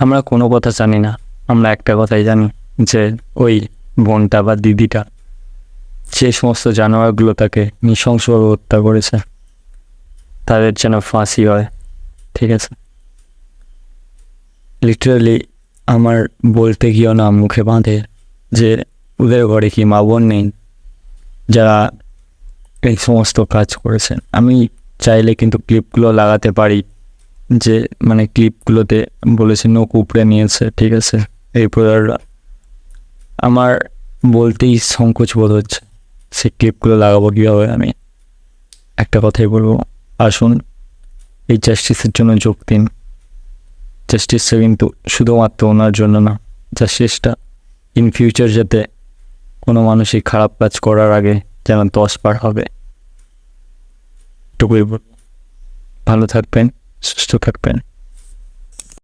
আমরা কোনো কথা জানি না, আমরা একটা কথাই জানি যে ওই বোনটা বা দিদিটা যে সমস্ত জানোয়ারগুলো তাকে নৃশংসভাবে হত্যা করেছে তাদের যেন ফাঁসি হয়। ঠিক আছে, লিটারালি আমার বলতে গিয়েও না মুখে বাঁধে যে ওদের ঘরে কি মা বোন নেই যারা এই সমস্ত কাজ করেছেন। আমি চাইলে কিন্তু ক্লিপগুলো লাগাতে পারি, যে মানে ক্লিপগুলোতে বলেছে নখ উপড়ে নিয়েছে। ঠিক আছে, এই প্রয়াররা আমার বলতেই সংকোচ বোধ হচ্ছে সেই ক্লিপগুলো লাগাবো কীভাবে। আমি একটা কথাই বলবো, আসুন এই জাস্টিসের জন্য যোগ দিন। জাস্টিসটা কিন্তু শুধুমাত্র ওনার জন্য না, জাস্টিসটা ইন ফিউচার যাতে কোনো মানুষই খারাপ কাজ করার আগে যেন 10 বার হবে। এটুকুই বলবো। ভালো থাকবেন, সুস্থ থাকবেন।